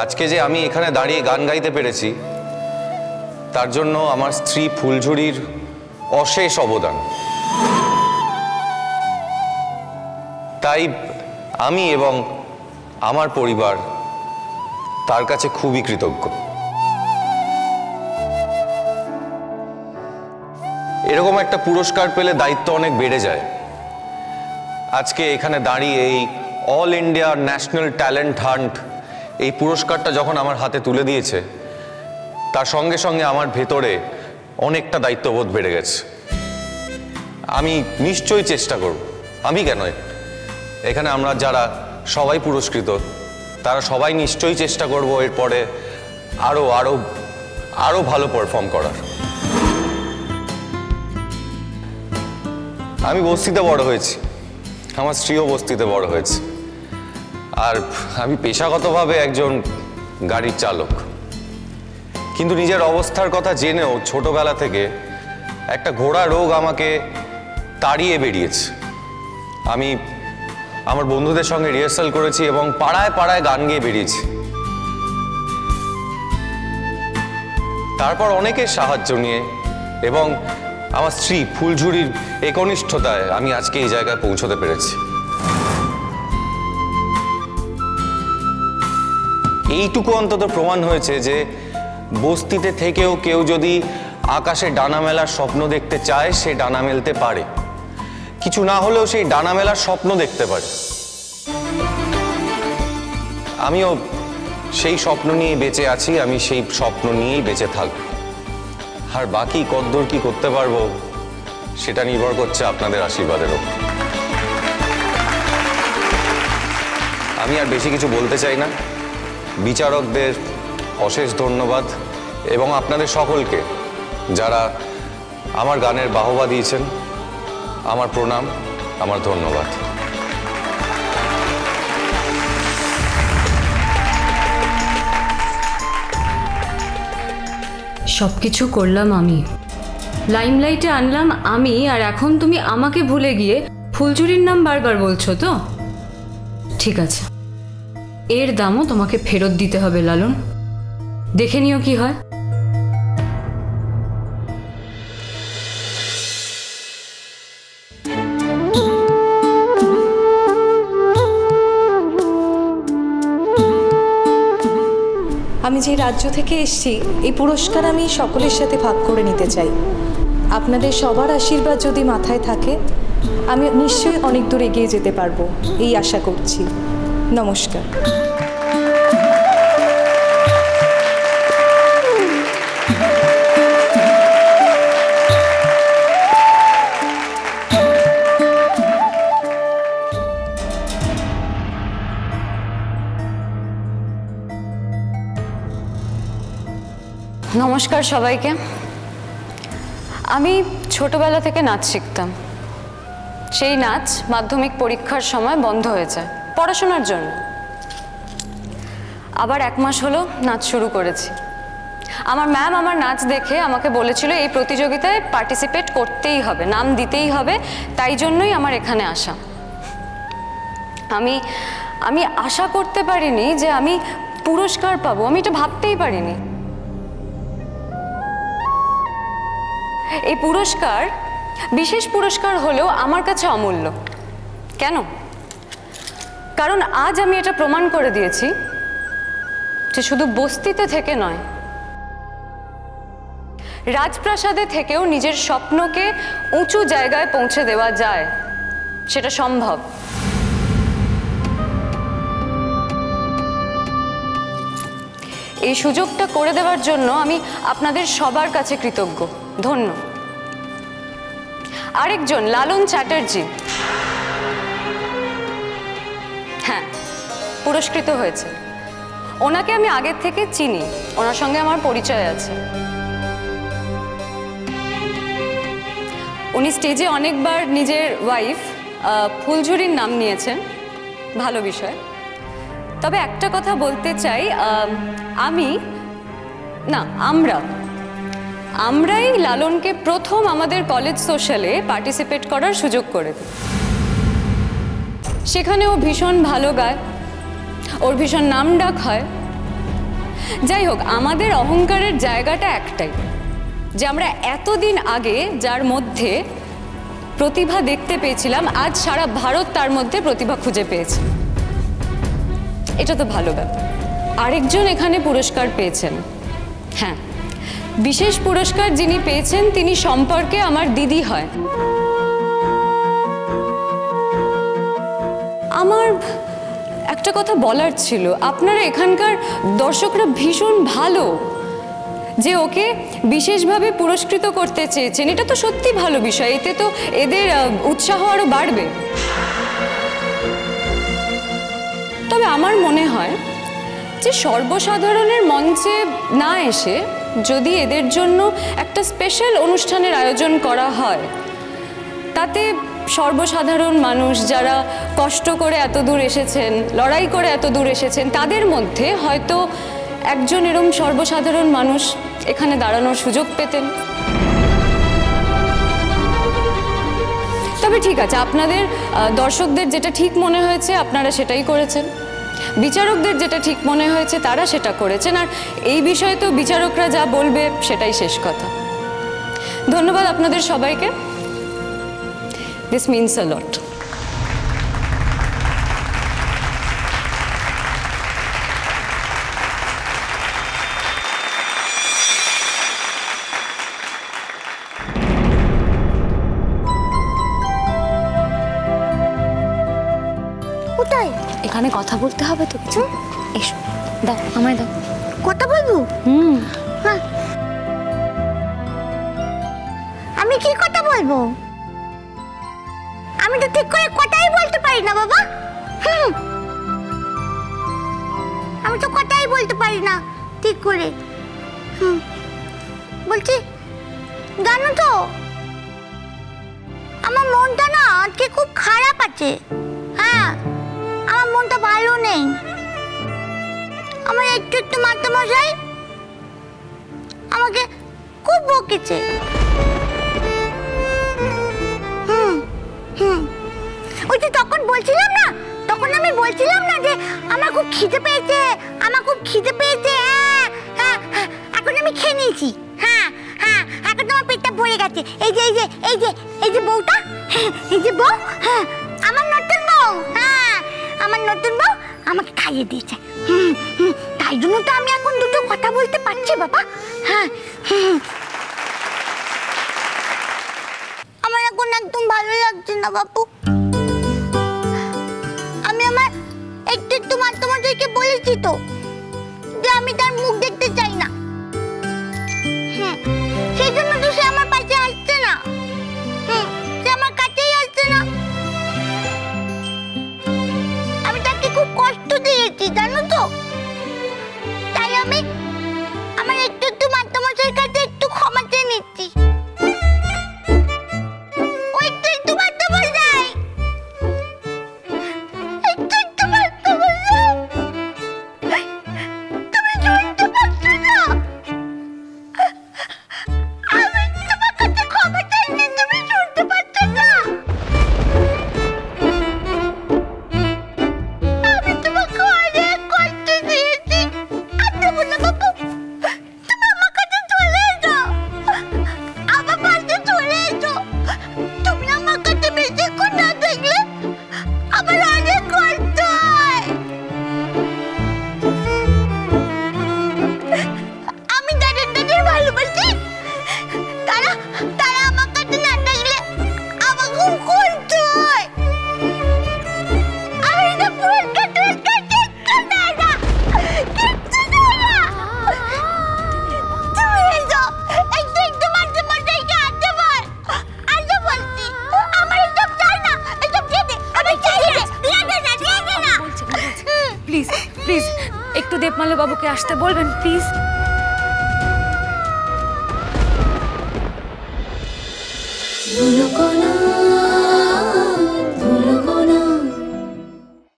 আজকে যে আমি এখানে দাঁড়িয়ে গান গাইতে পেরেছি তার জন্য আমার স্ত্রী ফুলঝুরির অশেষ অবদান। তাই আমি এবং আমার পরিবার তার কাছে খুবই কৃতজ্ঞ। এরকম একটা পুরস্কার পেলে দায়িত্ব অনেক বেড়ে যায়। আজকে এখানে দাঁড়িয়ে এই all India national talent hunt এই পুরস্কারটা যখন আমার হাতে তুলে দিয়েছে, তার সঙ্গে সঙ্গে আমার ভেতরে অনেকটা দায়িত্ববোধ বেড়ে গেছে। আমি নিশ্চয়ই চেষ্টা করব, আমি কেন, এখানে আমরা যারা সবাই পুরস্কৃত তারা সবাই নিশ্চয়ই চেষ্টা করব এরপরে আরো আরো আরো ভালো পারফর্ম করার। আমি বস্তিতে বড় হয়েছি, আমার স্ত্রীও বস্তিতে বড় হয়েছে, আর আমি পেশাগতভাবে একজন গাড়ির চালক। কিন্তু নিজের অবস্থার কথা জেনেও ছোটবেলা থেকে একটা ঘোড়া রোগ আমাকে তাড়িয়ে বেরিয়েছে। আমি আমার বন্ধুদের সঙ্গে রিহার্সাল করেছি এবং পাড়ায় পাড়ায় গান গেয়ে বেরিয়েছি। তারপর অনেকের সাহায্য নিয়ে এবং আমার স্ত্রী ফুলঝুরির একনিষ্ঠতায় আমি আজকে এই জায়গায় পৌঁছতে পেরেছি। এইটুকু অন্তত প্রমাণ হয়েছে যে বস্তিতে থেকেও কেউ যদি আকাশে ডানা মেলার স্বপ্ন দেখতে চায়, সে ডানা মেলতে পারে। কিছু না হলেও সেই ডানা মেলার স্বপ্ন দেখতে পারে। আমিও সেই স্বপ্ন নিয়ে বেঁচে আছি, আমি সেই স্বপ্ন নিয়েই বেঁচে থাকব। আর বাকি কদ্দূর কি করতে পারবো সেটা নির্ভর করছে আপনাদের আশীর্বাদের উপর। আমি আর বেশি কিছু বলতে চাই না। বিচারকদের অশেষ ধন্যবাদ এবং আপনাদের সকলকে যারা আমার গানের বাহবা দিয়েছেন, আমার প্রণাম, আমার ধন্যবাদ। সবকিছু করলাম আমি, লাইমলাইটে আনলাম আমি, আর এখন তুমি আমাকে ভুলে গিয়ে ফুলঝুরির নাম বারবার বলছো তো? ঠিক আছে, এর দামও তোমাকে ফেরত দিতে হবে লালন। দেখে নিও কি হয়। আমি যে রাজ্য থেকে এসেছি, এই পুরস্কার আমি সকলের সাথে ভাগ করে নিতে চাই। আপনাদের সবার আশীর্বাদ যদি মাথায় থাকে, আমি নিশ্চয়ই অনেক দূর এগিয়ে যেতে পারবো, এই আশা করছি। নমস্কার। নমস্কার সবাইকে। আমি ছোটবেলা থেকে নাচ শিখতাম। সেই নাচ মাধ্যমিক পরীক্ষার সময় বন্ধ হয়ে যায় পড়াশোনার জন্য। আবার 1 মাস হলো নাচ শুরু করেছি। আমার ম্যাম আমার নাচ দেখে আমাকে বলেছিল এই প্রতিযোগিতায় পার্টিসিপেট করতেই হবে, নাম দিতেই হবে, তাই জন্যই আমার এখানে আসা। আমি আশা করতে পারিনি যে আমি পুরস্কার পাবো, আমি এটা ভাবতেই পারিনি। এই পুরস্কার বিশেষ পুরস্কার হলেও আমার কাছে অমূল্য। কেন? কারণ আজ আমি এটা প্রমাণ করে দিয়েছি যে শুধু বস্তিতে থেকে নয়, রাজপ্রাসাদে থেকেও নিজের স্বপ্নকে উঁচু জায়গায় পৌঁছে দেওয়া যায়, সেটা সম্ভব। এই সুযোগটা করে দেওয়ার জন্য আমি আপনাদের সবার কাছে কৃতজ্ঞ, ধন্য। আরেকজন লালন চ্যাটার্জি, হ্যাঁ, পুরস্কৃত হয়েছে। ওনাকে আমি আগের থেকে চিনি, ওনার সঙ্গে আমার পরিচয় আছে। উনি স্টেজে অনেকবার নিজের ওয়াইফ ফুলঝুরির নাম নিয়েছেন, ভালো বিষয়। তবে একটা কথা বলতে চাই, আমরাই লালনকে প্রথম আমাদের কলেজ সোশ্যালে পার্টিসিপেট করার সুযোগ করে দিই। সেখানে ও ভীষণ ভালো গায়, ওর ভীষণ নামডাক হয়। যাই হোক, আমাদের অহংকারের জায়গাটা একটাই, যে আমরা এতদিন আগে যার মধ্যে প্রতিভা দেখতে পেয়েছিলাম, আজ সারা ভারত তার মধ্যে প্রতিভা খুঁজে পেয়েছে। এটা তো ভালো ব্যাপার। আরেকজন এখানে পুরস্কার পেয়েছেন। হ্যাঁ, বিশেষ পুরস্কার যিনি পেয়েছেন তিনি সম্পর্কে আমার দিদি হয়। আমার একটা কথা বলার ছিল, আপনারা এখানকার দর্শকরা ভীষণ ভালো যে ওকে বিশেষভাবে পুরস্কৃত করতে চেয়েছেন। এটা তো সত্যি ভালো বিষয়, এতে তো এদের উৎসাহ আরো বাড়বে। তবে আমার মনে হয় যে সর্বসাধারণের মঞ্চে না এসে যদি এদের জন্য একটা স্পেশাল অনুষ্ঠানের আয়োজন করা হয়, তাতে সর্বসাধারণ মানুষ যারা কষ্ট করে এত দূর এসেছেন, লড়াই করে এত দূর এসেছেন, তাদের মধ্যে হয়তো একজন এরম সর্বসাধারণ মানুষ এখানে দাঁড়ানোর সুযোগ পেতেন। তবে ঠিক আছে, আপনাদের দর্শকদের যেটা ঠিক মনে হয়েছে আপনারা সেটাই করেছেন, বিচারকদের যেটা ঠিক মনে হয়েছে তারা সেটা করেছেন, আর এই বিষয়ে তো বিচারকরা যা বলবে সেটাই শেষ কথা। ধন্যবাদ আপনাদের সবাইকে। This means a lot. কোথায়? এখানে কথা বলতে হবে তো কিছু। এসো, দাও, আমায় দাও। কথা বলবো? হ্যাঁ। আমি কি কথা বলবো? আমি তো ঠিক করে কথাই বলতে পারি না বাবা। আমি তো কথাই বলতে পারি না ঠিক করে। বলছি, জানো তো আমার মনটা না আজকে খুব খারাপ আছে। হ্যাঁ, আমার মনটা ভালো নেই। আমার একটু মাস্টারমশাই আমাকে খুব বকেছে। ওই যে তখন আমি বলছিলাম না যে আমার খুব খিদে পেয়েছে, এখন আমি খেয়ে নিয়েছি। হ্যাঁ, এখন আমার পেটটা ভরে গেছে। এই যে বউটা, এই যে বউ, হ্যাঁ আমার নতুন বউ, আমার নতুন বউ আমাকে খাইয়ে দিয়েছে। তাই জন্য তো আমি এখন দুটো কথা বলতে পারছি বাবা। হ্যাঁ, আমার এখন একদম ভালো লাগছে না বাপু। আমি আমার একটু মাস্টারমশাইকে বলেছি তো যে আমি তার মুখ দেখতে চাই না। সেই জন্য তো সে আমার পাশে আসছে না, সে আমার কাছেই আসছে না। আমি তাকে খুব কষ্ট দিয়েছি জানো তো, তাই আমি আমার একটু মাস্টারমশাইয়ের কাছে একটু ক্ষমা চেয়ে নিচ্ছি। প্লিজ একটু দেবমাল্য বাবুকে আসতে বলবেন প্লিজ। Monokona